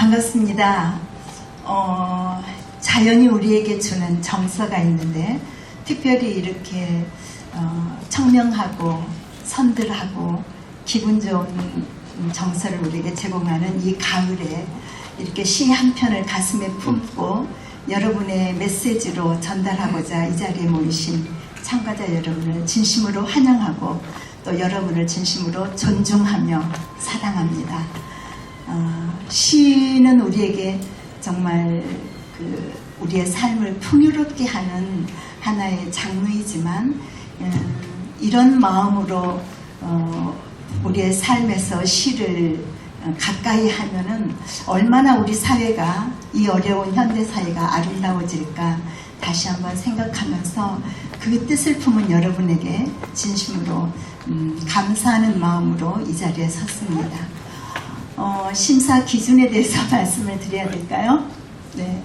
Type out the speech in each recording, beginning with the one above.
반갑습니다. 자연이 우리에게 주는 정서가 있는데 특별히 이렇게 청명하고 선들하고 기분 좋은 정서를 우리에게 제공하는 이 가을에 이렇게 시 한 편을 가슴에 품고 여러분의 메시지로 전달하고자 이 자리에 모이신 참가자 여러분을 진심으로 환영하고 또 여러분을 진심으로 존중하며 사랑합니다. 시는 우리에게 정말 우리의 삶을 풍요롭게 하는 하나의 장르이지만 이런 마음으로 우리의 삶에서 시를 가까이 하면은 얼마나 우리 사회가 이 어려운 현대 사회가 아름다워질까 다시 한번 생각하면서 그 뜻을 품은 여러분에게 진심으로 감사하는 마음으로 이 자리에 섰습니다. 심사 기준에 대해서 말씀을 드려야 될까요? 네.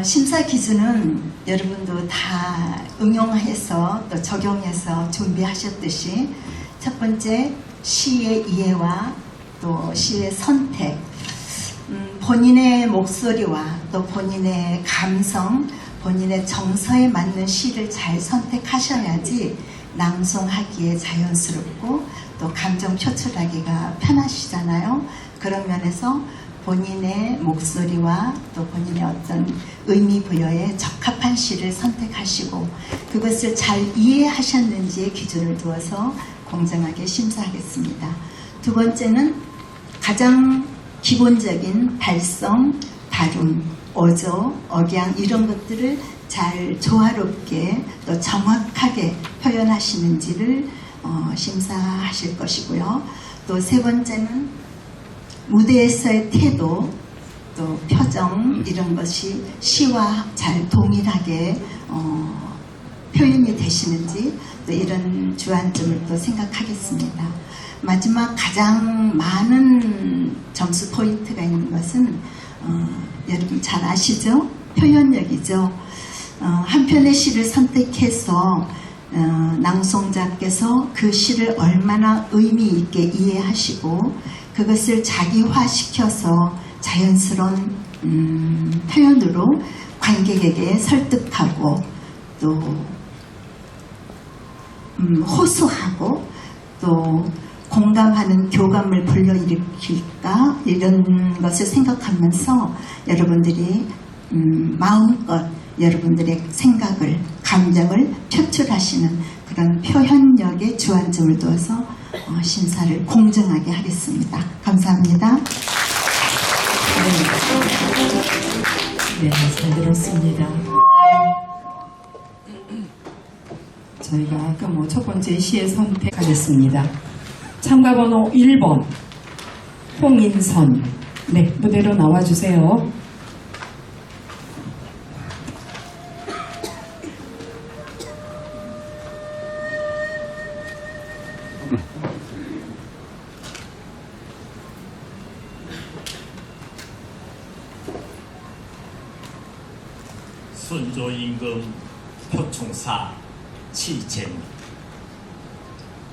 심사 기준은 여러분도 다 응용해서 또 적용해서 준비하셨듯이 첫 번째 시의 이해와 또 시의 선택, 본인의 목소리와 또 본인의 감성, 본인의 정서에 맞는 시를 잘 선택하셔야지 낭송하기에 자연스럽고 또 감정 표출하기가 편하시잖아요. 그런 면에서 본인의 목소리와 또 본인의 어떤 의미 부여에 적합한 시를 선택하시고 그것을 잘 이해하셨는지에 기준을 두어서 공정하게 심사하겠습니다. 두 번째는 가장 기본적인 발성, 발음, 어조, 억양 이런 것들을 잘 조화롭게 또 정확하게 표현하시는지를 심사하실 것이고요. 또 세 번째는 무대에서의 태도, 또 표정 이런 것이 시와 잘 동일하게 표현이 되시는지 또 이런 주안점을 또 생각하겠습니다. 마지막 가장 많은 점수 포인트가 있는 것은 여러분 잘 아시죠? 표현력이죠. 한 편의 시를 선택해서 낭송자께서 그 시를 얼마나 의미 있게 이해하시고 그것을 자기화시켜서 자연스러운 표현으로 관객에게 설득하고 또 호소하고 또 공감하는 교감을 불러일으킬까 이런 것을 생각하면서 여러분들이 마음껏 여러분들의 생각을 감정을 표출하시는 그런 표현력의 주안점을 두어서 심사를 공정하게 하겠습니다. 감사합니다. 네, 잘 들었습니다. 저희가 아까 첫 번째 시의 선택하겠습니다. 참가번호 1번 홍인선, 네, 무대로 나와주세요. 순조임금 표충사 치제무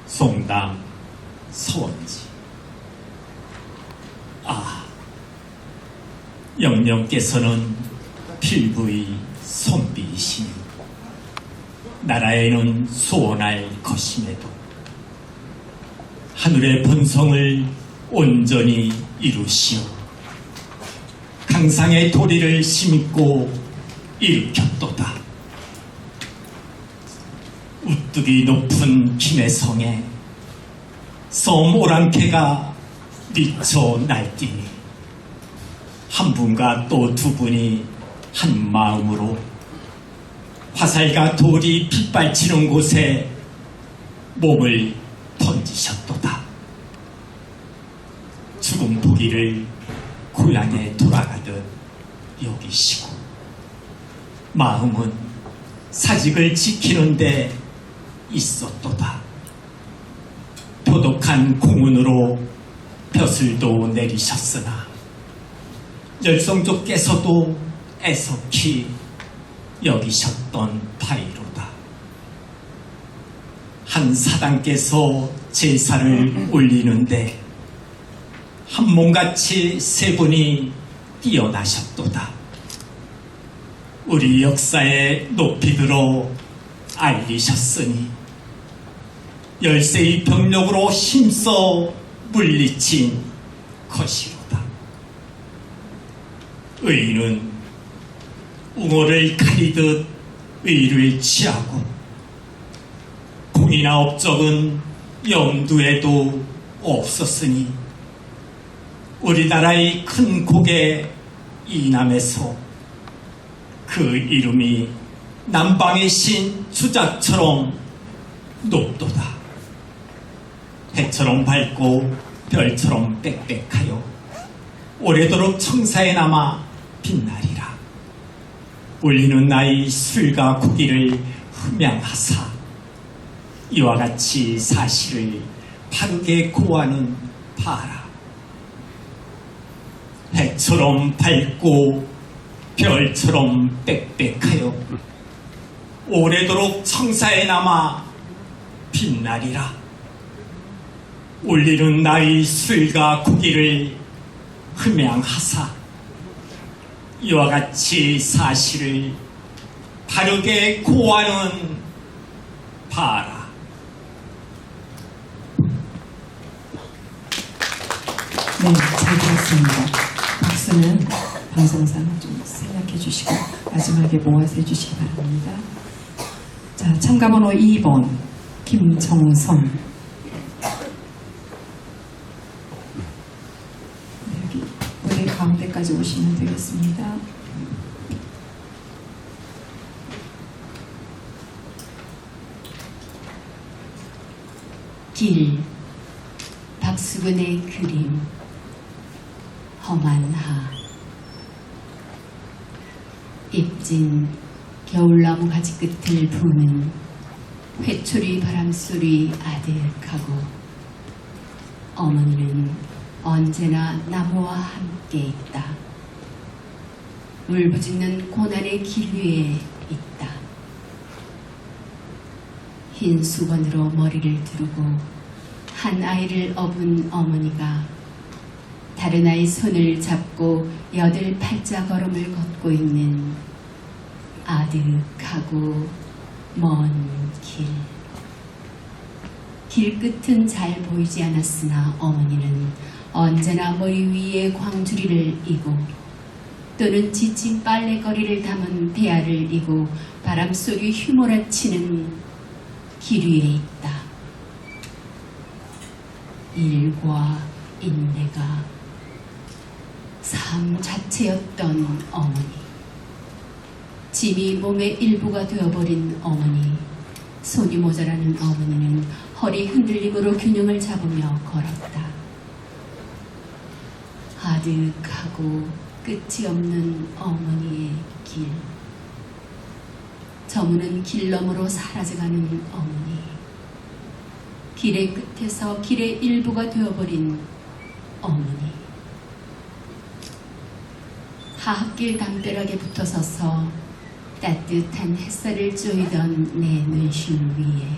송당 서원지. 영령께서는 필부의 손비이시니 나라에는 소원할 것임에도 하늘의 본성을 온전히 이루시오 강상의 도리를 심고 일으켰도다. 우뚝이 높은 김해성에 섬 오랑캐가 미쳐 날뛰니 한 분과 또 두 분이 한 마음으로 화살과 돌이 빗발치는 곳에 몸을 던지셨도다. 죽은 보기를 고향에 돌아가듯 여기시고 마음은 사직을 지키는데 있었도다. 도독한 공운으로 벼슬도 내리셨으나 열성족께서도 애석히 여기셨던 바이로다. 한 사당께서 제사를 올리는데 한 몸같이 세 분이 뛰어나셨도다. 우리 역사에 높이 들어 알리셨으니 열세의 병력으로 힘써 물리친 것이로다. 의인은 웅어를 가리듯 의를 취하고 공이나 업적은 염두에도 없었으니 우리나라의 큰 고개 이남에서 그 이름이 남방의 신 주작처럼 높도다. 해처럼 밝고 별처럼 빽빽하여 오래도록 청사에 남아 빛나리라. 울리는 나의 술과 고기를 흠양하사 이와 같이 사실을 바르게 고하는 바라. 해처럼 밝고 별처럼 빽빽하여 오래도록 청사에 남아 빛나리라. 울리는 나의 술과 고기를 흠양하사 이와 같이 사실을 바르게 고하는 바라. 네, 잘 들었습니다. 박수는 방송사는 좀 생략해 주시고 마지막에 모아서 해주시기 바랍니다. 자, 참가번호 2번 김정선. 네, 여기 무대 가운데까지 오시면 되겠습니다. 길, 박수근의 그림, 험한 하, 입진 겨울나무 가지 끝을 부는 회초리 바람소리 아득하고 어머니는 언제나 나무와 함께 있다. 울부짖는 고난의 길 위에 있다. 흰 수건으로 머리를 두르고 한 아이를 업은 어머니가 다른 아이 손을 잡고 여들 팔자 걸음을 걷고 있는 아득하고 먼 길. 길 끝은 잘 보이지 않았으나 어머니는 언제나 머리 위에 광주리를 이고 또는 지친 빨래거리를 담은 대야를 이고 바람속이 휘몰아치는 길 위에 있다. 일과 인내가 삶 자체였던 어머니. 짐이 몸의 일부가 되어버린 어머니. 손이 모자라는 어머니는 허리 흔들림으로 균형을 잡으며 걸었다. 아득하고 끝이 없는 어머니의 길. 저무는 길 너머로 사라져가는 어머니. 길의 끝에서 길의 일부가 되어버린 어머니. 하악길 담벼락에 붙어서서 따뜻한 햇살을 쬐이던 내 눈실 위에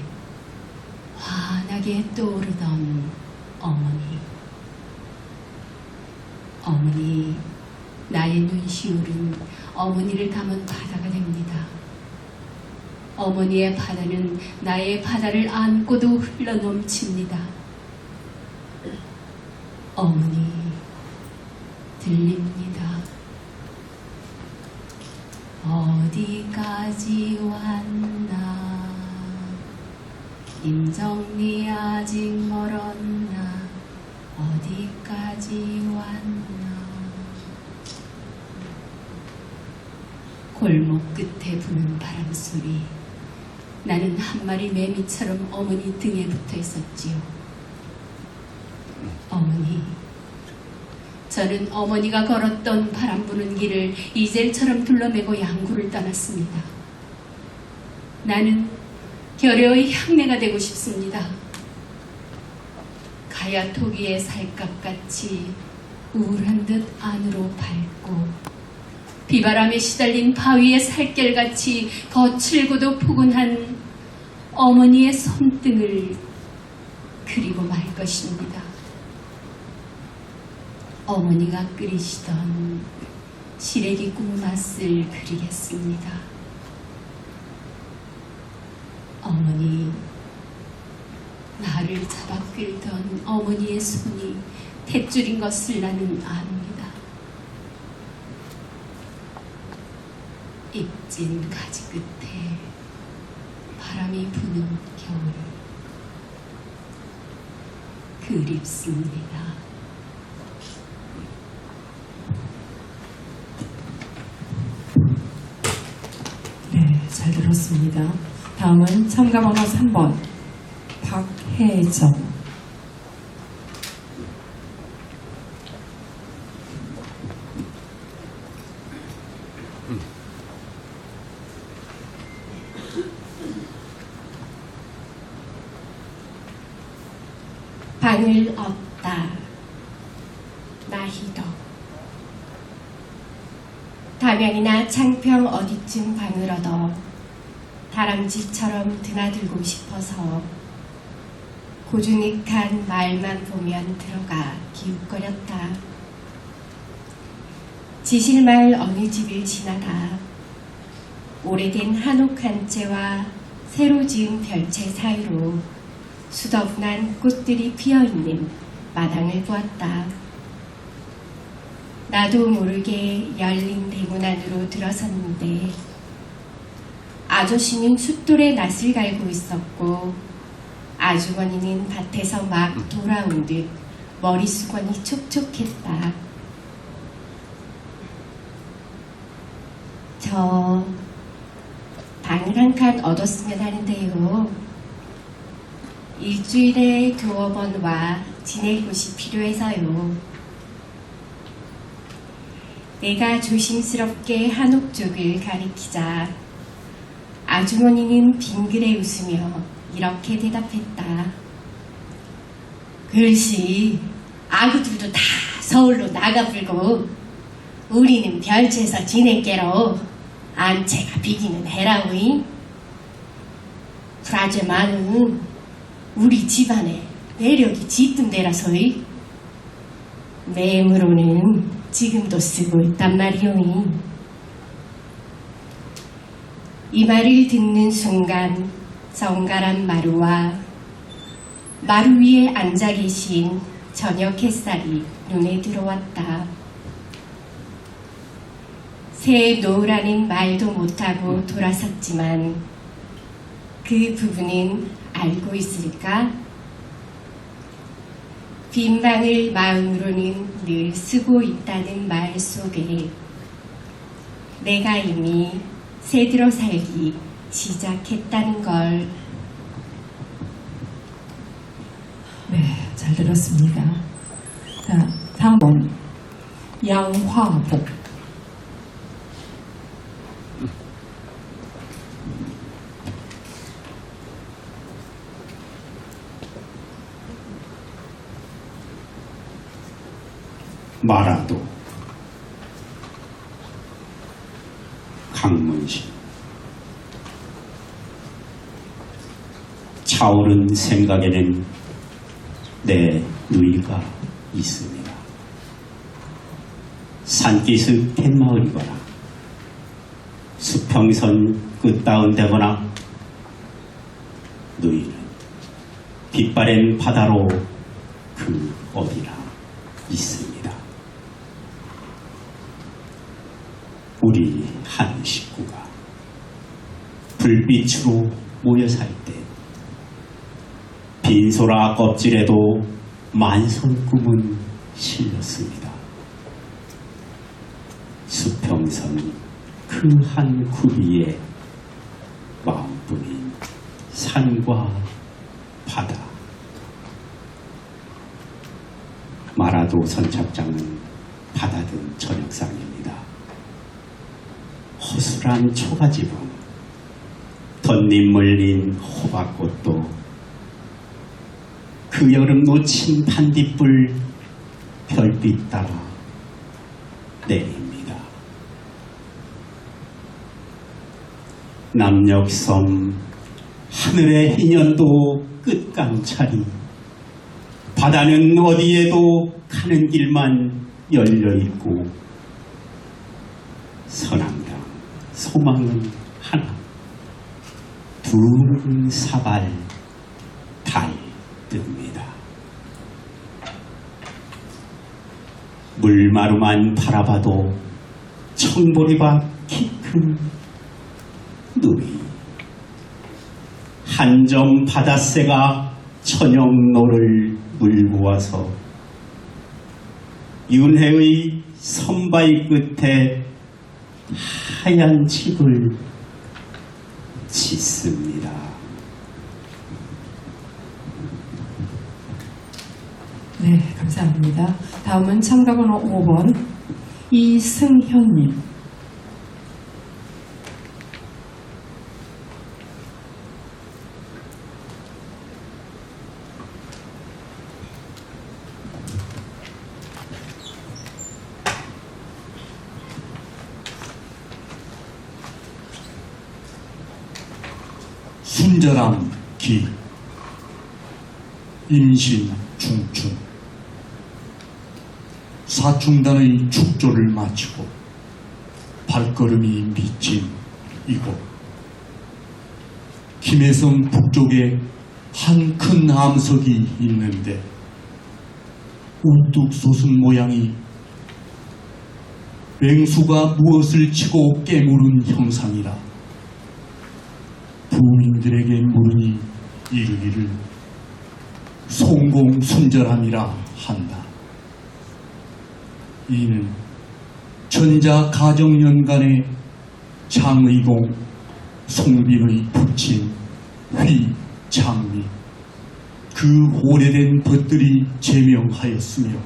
환하게 떠오르던 어머니. 어머니, 나의 눈시울은 어머니를 담은 바다가 됩니다. 어머니의 바다는 나의 바다를 안고도 흘러넘칩니다. 어머니, 들립니다. 어디까지 왔나? 임정리 아직 멀었나? 어디까지 왔나? 골목 끝에 부는 바람소리. 나는 한 마리 매미처럼 어머니 등에 붙어 있었지요. 어머니, 저는 어머니가 걸었던 바람 부는 길을 이젤처럼 둘러매고 양구를 떠났습니다. 나는 결여의 향내가 되고 싶습니다. 가야 토기의 살갗같이 우울한 듯 안으로 밝고 비바람에 시달린 바위의 살결같이 거칠고도 포근한 어머니의 손등을 그리고 말 것입니다. 어머니가 끓이시던 시래기 국 맛을 그리겠습니다. 어머니, 나를 잡아 끌던 어머니의 손이 탯줄인 것을 나는 압니다. 입진 가지 끝에 바람이 부는 겨울, 그립습니다. 네, 잘 들었습니다. 다음은 참가번호 3번 박혜정. 방을 얻다 나희덕. 담양이나 창평 어디쯤 방을 얻어 다람쥐처럼 드나들고 싶어서 고즈넉한 말만 보면 들어가 기웃거렸다. 지실마을 어느 집을 지나다 오래된 한옥 한 채와 새로 지은 별채 사이로 수더분한 꽃들이 피어있는 마당을 보았다. 나도 모르게 열린 대문 안으로 들어섰는데 아저씨는 숫돌에 낫을 갈고 있었고 아주머니는 밭에서 막 돌아온 듯 머리수건이 촉촉했다. 저 방을 한 칸 얻었으면 하는데요. 일주일에 2-번 와 지낼 곳이 필요해서요. 내가 조심스럽게 한옥 쪽을 가리키자 아주머니는 빙그레 웃으며 이렇게 대답했다. 글씨, 아구들도 다 서울로 나가불고 우리는 별채에서 지낼게로 안채가 비기는 해라우잉. 그라제만은 우리 집안에 내력이 짙은 데라서이 매물로는 지금도 쓰고 있단 말이오잉. 이 말을 듣는 순간 정갈한 마루와 마루 위에 앉아 계신 저녁 햇살이 눈에 들어왔다. 새 놓으라는 말도 못하고 돌아섰지만 그 부부는 알고 있을까? 빈 방을 마음으로는 늘 쓰고 있다는 말 속에 내가 이미 새들어 살기 시작했다는 걸. 네, 잘 들었습니다. 자, 다음은 양화복. 마라도 강문식 차오른 생각에는 내 누이가 있습니다. 산기슭 갯마을이거나 수평선 끝다운 데거나 누이는 빛바랜 바다로 그 어디나 있습니다. 우리 한 식구가 불빛으로 모여 살 때 빈소라 껍질에도 만손 꿈은 실렸습니다. 수평선 그 한 구리에 마음뿐인 산과 바다. 마라도 선착장은 바다든 저녁상입니다. 허술한 초가지붕, 덧님 물린 호박꽃도 그 여름 놓친 반딧불 별빛 따라 내립니다. 남녘섬 하늘의 희년도 끝감차리 바다는 어디에도 가는 길만 열려있고 선함당 소망은 하나 두 사발 달 뜹니다. 물마루만 바라봐도 청보리밭 키 큰 눈이 한점 바닷새가 천영로를 물고 와서 윤회의 선바위 끝에 하얀 집을 짓습니다. 네, 감사합니다. 다음은 참가번호 5번 이승현님. 순절함 기 임신 중춘 사중단의 축조를 마치고 발걸음이 미친 이곳 김해성 북쪽에 한 큰 암석이 있는데 우뚝 솟은 모양이 맹수가 무엇을 치고 깨물은 형상이라 부민들에게 물으니 이르기를 송공순절함이라 한다. 이는 전자 가정연간의 장의공 송빈의 부친 휘장미 그 오래된 벗들이 제명하였으며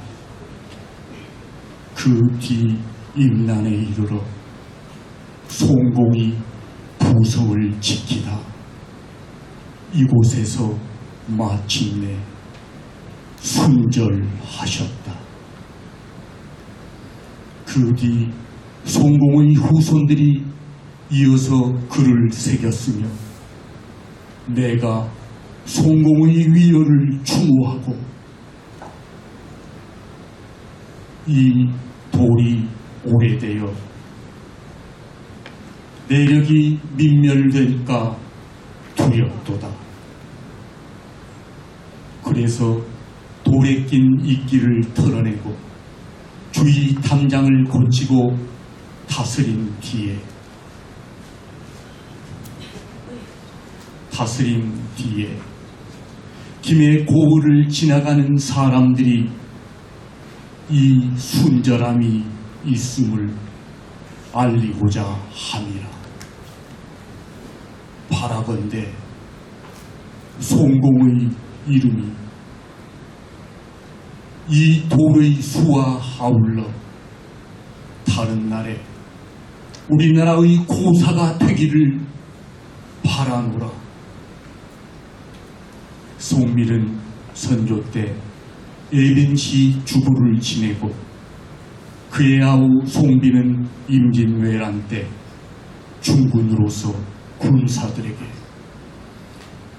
그 뒤 임난에 이르러 송공이 부성을 지키다 이곳에서 마침내 순절하셨다. 그 뒤 송공의 후손들이 이어서 글을 새겼으며 내가 송공의 위여를 추모하고 이 돌이 오래되어 내력이 민멸될까 두렵도다. 그래서 돌에 낀 이끼를 털어내고 주위 담장을 고치고 다스린 뒤에 김해 고을을 지나가는 사람들이 이 순절함이 있음을 알리고자 함이라. 바라건대 송공의 이름이 이 돌의 수와 아울러 다른 날에 우리나라의 고사가 되기를 바라노라. 송밀은 선조 때 예빈시 주부를 지내고 그의 아우 송비는 임진왜란 때 중군으로서 군사들에게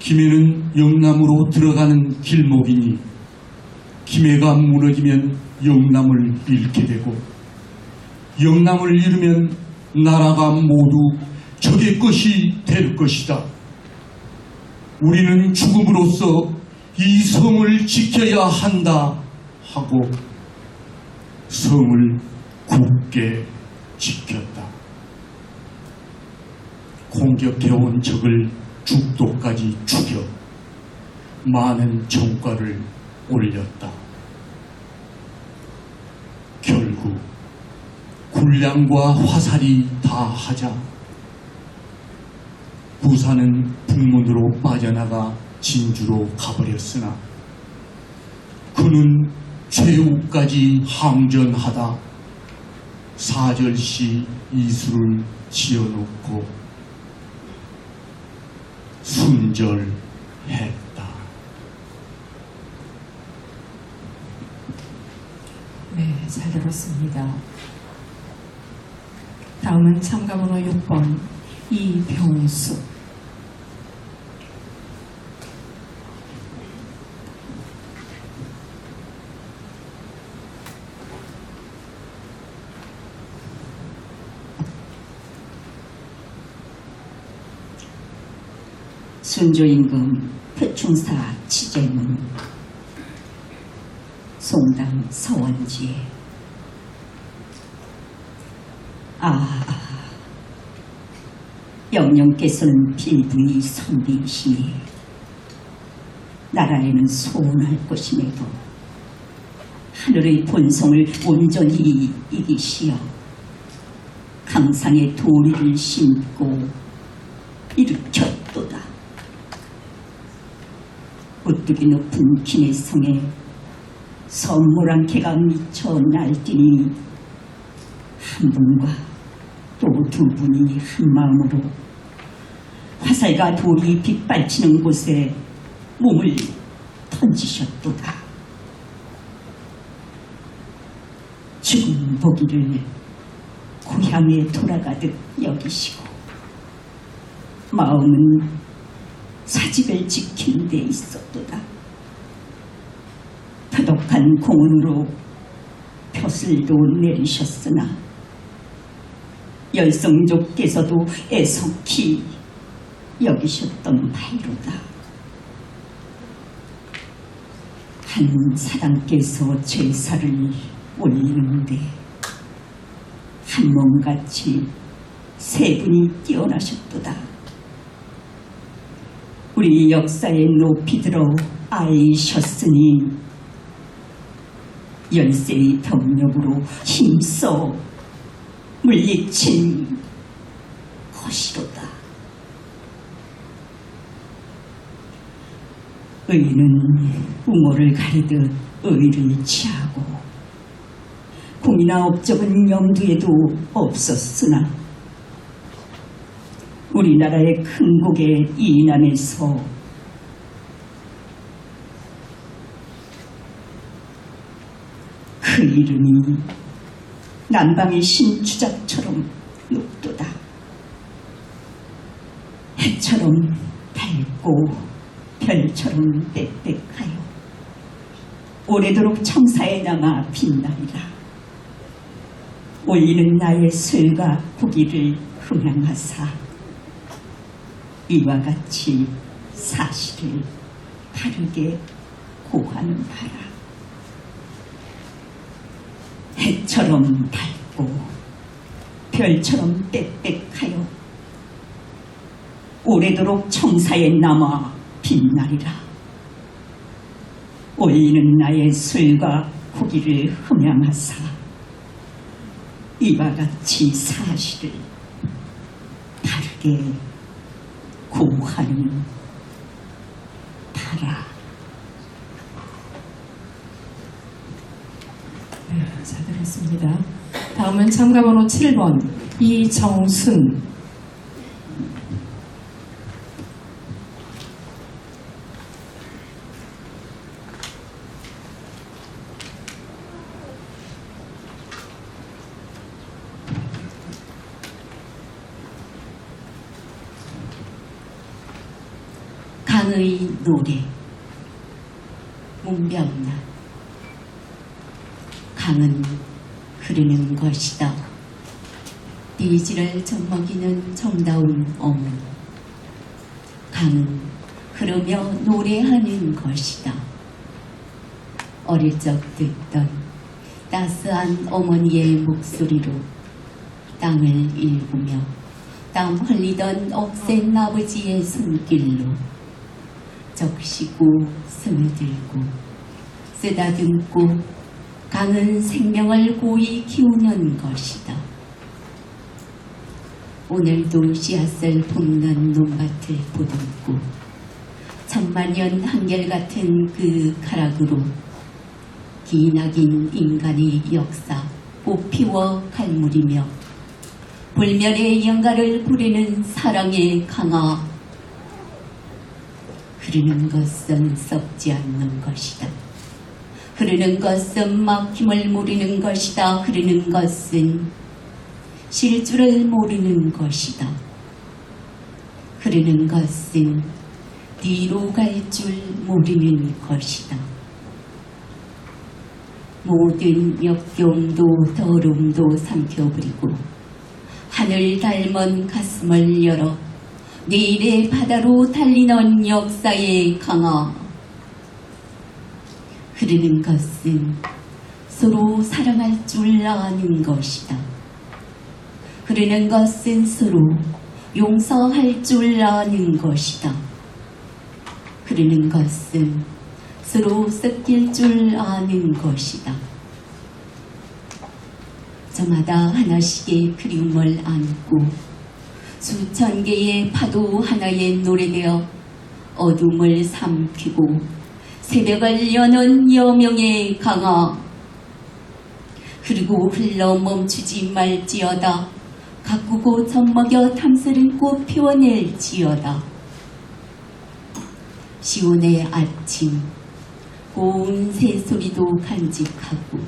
김해는 영남으로 들어가는 길목이니 김해가 무너지면 영남을 잃게 되고 영남을 잃으면 나라가 모두 적의 것이 될 것이다. 우리는 죽음으로써 이 성을 지켜야 한다 하고 성을 굳게 지켰다. 공격해온 적을 죽도까지 죽여 많은 정과를 올렸다. 결국 군량과 화살이 다하자 부산은 북문으로 빠져나가 진주로 가버렸으나 그는 최후까지 항전하다 사절시 이수를 지어놓고 순절했다. 네, 잘 들었습니다. 다음은 참가번호 6번 이병수. 순조임금 표충사 치제문 송당 서원지에 영령께서는 필부의 선비이시니 나라에는 소원할 것임에도 하늘의 본성을 온전히 이기시어 강상에 도리를 심고 일으켰도다. 우뚝이 높은 기내성에 선물한 개가 미쳐 날뛰니 한 분과 또 두 분이 한 마음으로 화살과 돌이 빗발치는 곳에 몸을 던지셨도다. 죽은 보기를 고향에 돌아가듯 여기시고 마음은 사직을 지키는 데 있었도다. 표독한 공훈으로 벼슬도 내리셨으나 열성족께서도 애석히 여기셨던 바이로다. 한 사당께서 제사를 올리는데 한 몸같이 세 분이 뛰어나셨도다. 우리 역사에 높이 들어 아이셨으니 열세의 병력으로 힘써 물리친 것이로다. 의는 웅호를 가리듯 의를 취하고 공이나 업적은 염두에도 없었으나 우리나라의 큰 곡의 이남에서 그 이름이 남방의 신추작처럼 높도다. 해처럼 밝고 별처럼 빽빽하여 오래도록 청사에 남아 빛나리라. 올리는 나의 술과 후기를 흠양하사 이와 같이 사실을 바르게 고하는 바라. 해처럼 밝고 별처럼 빽빽하여 오래도록 청사에 남아 빛나리라. 올리는 나의 술과 후기를 흠양하사 이와 같이 사실을 바르게 고하는 바라. 네, 잘 들었습니다. 다음은 참가번호 7번 이정순. 강의 노래 문병나. 강은 흐르는 것이다. 대지를 젖먹이는 정다운 어머니. 강은 흐르며 노래하는 것이다. 어릴 적 듣던 따스한 어머니의 목소리로 땅을 일구며 땀 흘리던 억센 아버지의 손길로 적시고 스며들고 쓰다듬고 강은 생명을 고이 키우는 것이다. 오늘도 씨앗을 볶는 논밭을 보듬고 천만년 한결같은 그 가락으로 기나긴 인간의 역사 꽃피워 갈무리며 불멸의 영가를 부리는 사랑의 강아. 흐르는 것은 썩지 않는 것이다. 흐르는 것은 막힘을 모르는 것이다. 흐르는 것은 쉴 줄을 모르는 것이다. 흐르는 것은 뒤로 갈 줄 모르는 것이다. 모든 역경도 더러움도 삼켜버리고 하늘 닮은 가슴을 열어 내일의 바다로 달리는 역사의 강화. 흐르는 것은 서로 사랑할 줄 아는 것이다. 흐르는 것은 서로 용서할 줄 아는 것이다. 흐르는 것은 서로 섞일 줄 아는 것이다. 저마다 하나씩의 그리움을 안고 수천 개의 파도 하나의 노래되어 어둠을 삼키고 새벽을 여는 여명의 강아. 흐르고 흘러 멈추지 말지어다. 가꾸고 젖먹여 탐스른 꽃 피워낼지어다. 시온의 아침 고운 새소리도 간직하고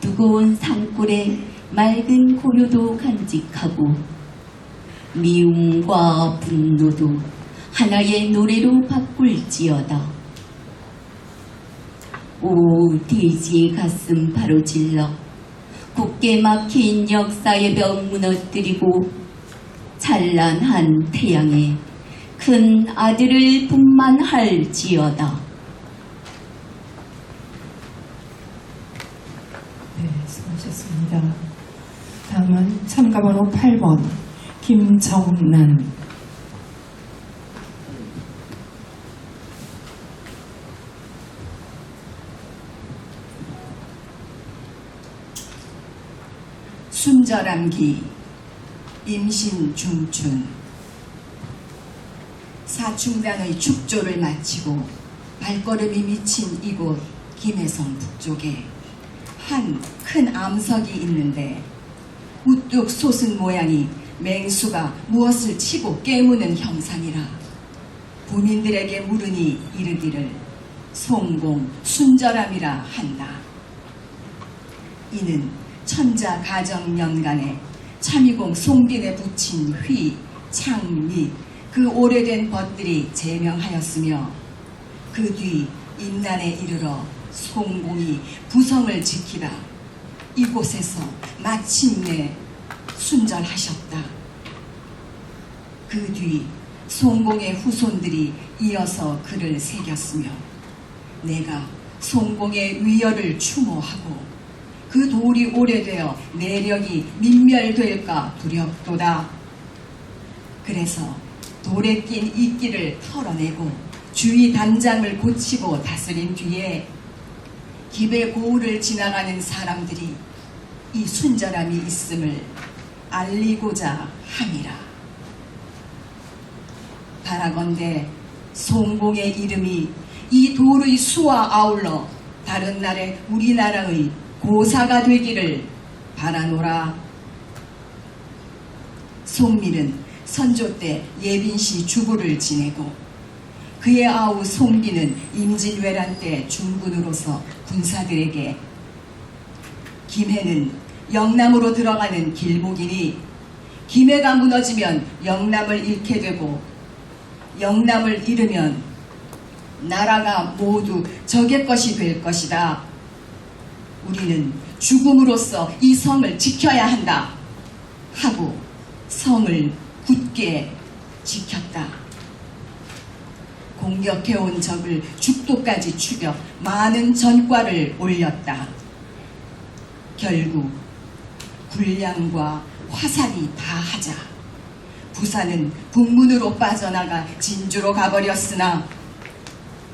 두고운 산골의 맑은 고요도 간직하고 미움과 분노도 하나의 노래로 바꿀지어다. 오 대지의 가슴 바로질러 굳게 막힌 역사의 벽 무너뜨리고 찬란한 태양에 큰 아들을 분만할지어다. 네, 수고하셨습니다. 다음은 참가번호 8번 김정난. 순절암기 임신 중춘. 사충단의 축조를 마치고 발걸음이 미친 이곳 김해성 북쪽에 한 큰 암석이 있는데 우뚝 솟은 모양이 맹수가 무엇을 치고 깨무는 형상이라 부민들에게 물으니 이르기를 송공 순절암이라 한다. 이는 천자 가정년간에 참이공 송빈에 붙인 휘, 창 및 그 오래된 벗들이 제명하였으며 그 뒤 임난에 이르러 송공이 부성을 지키다 이곳에서 마침내 순절하셨다. 그 뒤 송공의 후손들이 이어서 글을 새겼으며 내가 송공의 위열을 추모하고 그 돌이 오래되어 내력이 민멸될까 두렵도다. 그래서 돌에 낀 이끼를 털어내고 주위 단장을 고치고 다스린 뒤에 기배 고을을 지나가는 사람들이 이 순절함이 있음을 알리고자 함이라. 바라건대 송공의 이름이 이 돌의 수와 아울러 다른 날에 우리나라의 고사가 되기를 바라노라. 송민은 선조 때 예빈시 주부를 지내고 그의 아우 송비는 임진왜란 때 중군으로서 군사들에게 김해는 영남으로 들어가는 길목이니 김해가 무너지면 영남을 잃게 되고 영남을 잃으면 나라가 모두 적의 것이 될 것이다. 우리는 죽음으로써 이 성을 지켜야 한다 하고 성을 굳게 지켰다. 공격해온 적을 죽도까지 추격 많은 전과를 올렸다. 결국 군량과 화살이 다하자 부산은 북문으로 빠져나가 진주로 가버렸으나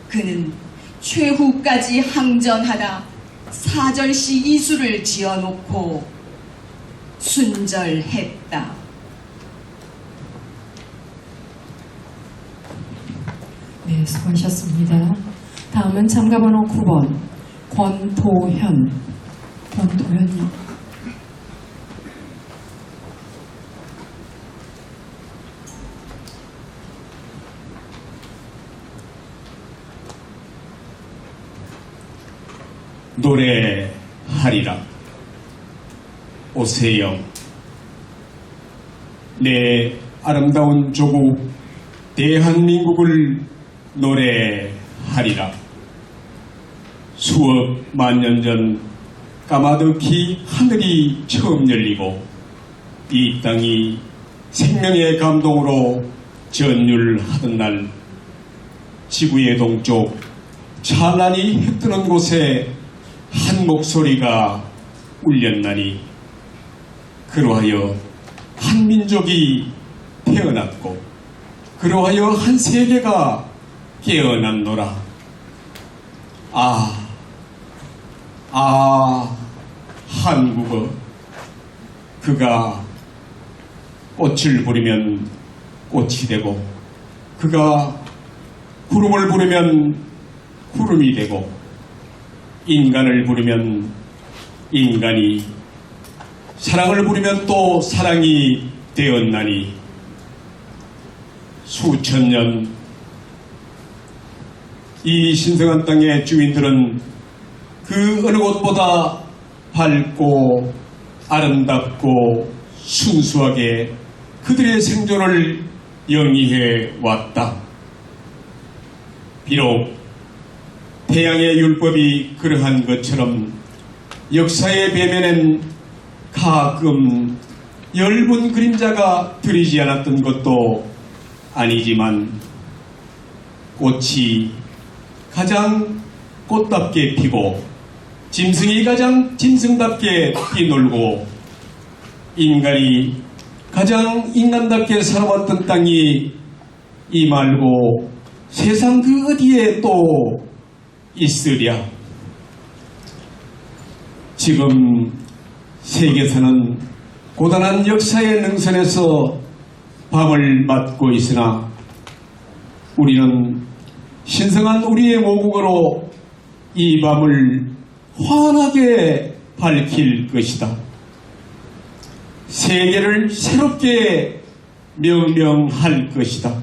그는 최후까지 항전하다 사절시 이수를 지어놓고 순절했다. 네, 수고하셨습니다. 다음은 참가번호 9번 권도현. 권도현요. 노래하리라. 오세영. 내 아름다운 조국 대한민국을 노래하리라. 수억 만년 전 까마득히 하늘이 처음 열리고 이 땅이 생명의 감동으로 전율하던 날 지구의 동쪽 찬란히 해뜨는 곳에 한 목소리가 울렸나니 그러하여 한 민족이 태어났고 그러하여 한 세계가 깨어났노라. 한국어. 그가 꽃을 부르면 꽃이 되고 그가 구름을 부르면 구름이 되고 인간을 부르면 인간이 사랑을 부르면 또 사랑이 되었나니 수천 년 이 신성한 땅의 주민들은 그 어느 곳보다 밝고 아름답고 순수하게 그들의 생존을 영위해 왔다. 비록 태양의 율법이 그러한 것처럼 역사의 배면엔 가끔 엷은 그림자가 들이지 않았던 것도 아니지만 꽃이 가장 꽃답게 피고 짐승이 가장 짐승답게 뛰놀고 인간이 가장 인간답게 살아왔던 땅이 이 말고 세상 그 어디에 또 있으랴. 지금 세계사는 고단한 역사의 능선에서 밤을 맞고 있으나 우리는 신성한 우리의 모국어로 이 밤을 환하게 밝힐 것이다. 세계를 새롭게 명명할 것이다.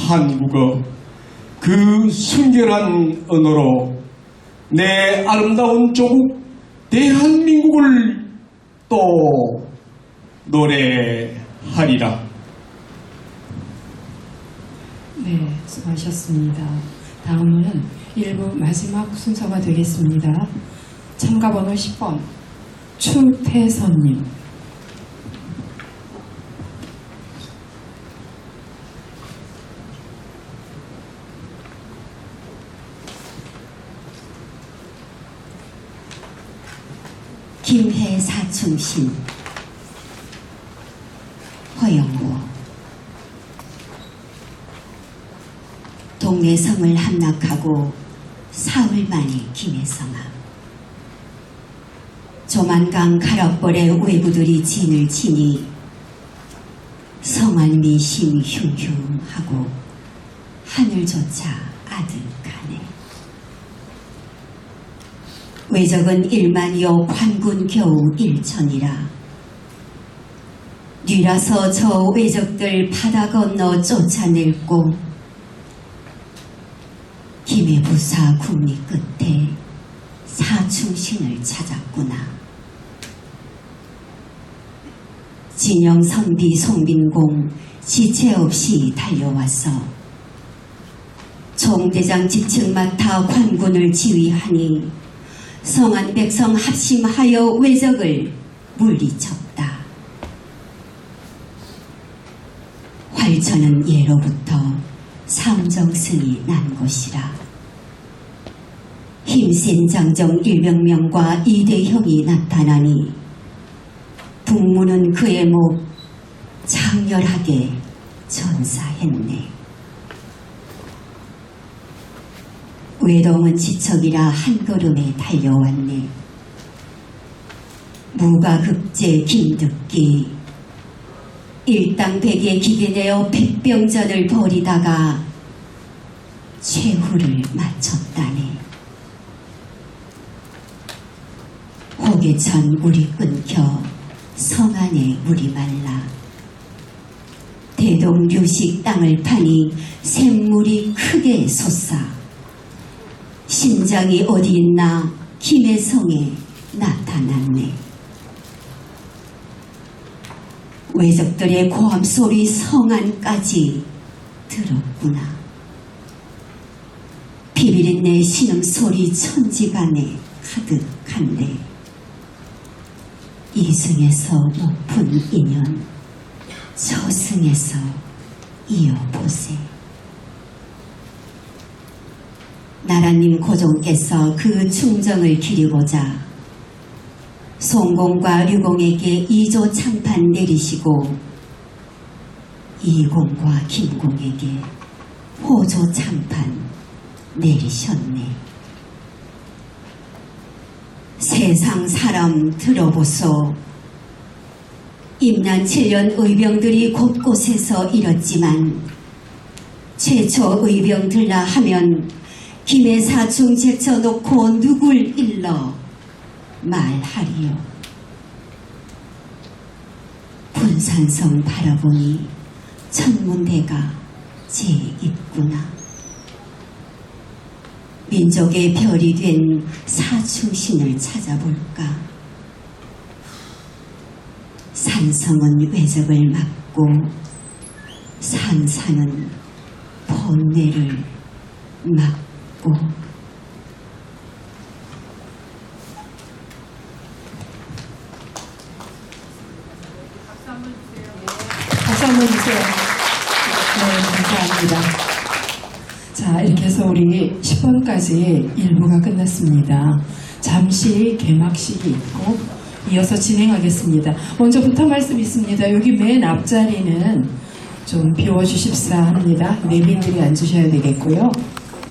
한국어. 그 순결한 언어로 내 아름다운 조국 대한민국을 또 노래하리라. 네, 수고하셨습니다. 다음은 1부 마지막 순서가 되겠습니다. 참가번호 10번 추태선님. 김해 사충신 허영호. 동해성을 함락하고 사흘 만에 김해성함. 조만강 가락벌의 외부들이 진을 치니 성안미 심 흉흉하고 하늘조차 아득하네. 외적은 1만여 관군 겨우 1천이라. 뒤라서 저 외적들 바다 건너 쫓아냈고 김해 부사 국리 끝에 사충신을 찾았구나. 진영 선비 송빈공 지체 없이 달려와서 총대장 지층 맡아 관군을 지휘하니 성안 백성 합심하여 외적을 물리쳤다. 활천은 예로부터 삼정승이 난 곳이라. 힘센 장정 일병명과 이대형이 나타나니 북문은 그의 목 장렬하게 전사했네. 외동은 지척이라 한 걸음에 달려왔네. 무가급제 김득기 일당백에 기계내어 백병전을 벌이다가 최후를 마쳤다네. 호계천 물이 끊겨 성안에 물이 말라. 대동류식 땅을 파니 샘물이 크게 솟아 심장이 어디 있나 김해성에 나타났네. 외적들의 고함소리 성안까지 들었구나. 비비린내 신음소리 천지간에 가득한데 이승에서 높은 인연 저승에서 이어보세. 나라님 고종께서 그 충정을 기리고자 송공과 류공에게 2조 참판 내리시고 이공과 김공에게 호조 참판 내리셨네. 세상 사람 들어보소. 임난 7년 의병들이 곳곳에서 잃었지만 최초 의병들라 하면 김해 사중 제쳐놓고 누굴 일러 말하리요. 군산성 바라보니 천문대가 제 있구나. 민족의 별이 된 사충신을 찾아볼까. 산성은 외적을 막고 산사는 번뇌를 막고. 박수 한번 주세요. 네, 감사합니다. 자, 이렇게 해서 우리 10번까지 1부가 끝났습니다. 잠시 개막식이 있고 이어서 진행하겠습니다. 먼저부터 말씀 있습니다. 여기 맨 앞자리는 좀 비워주십사 합니다. 내빈들이 앉으셔야 되겠고요.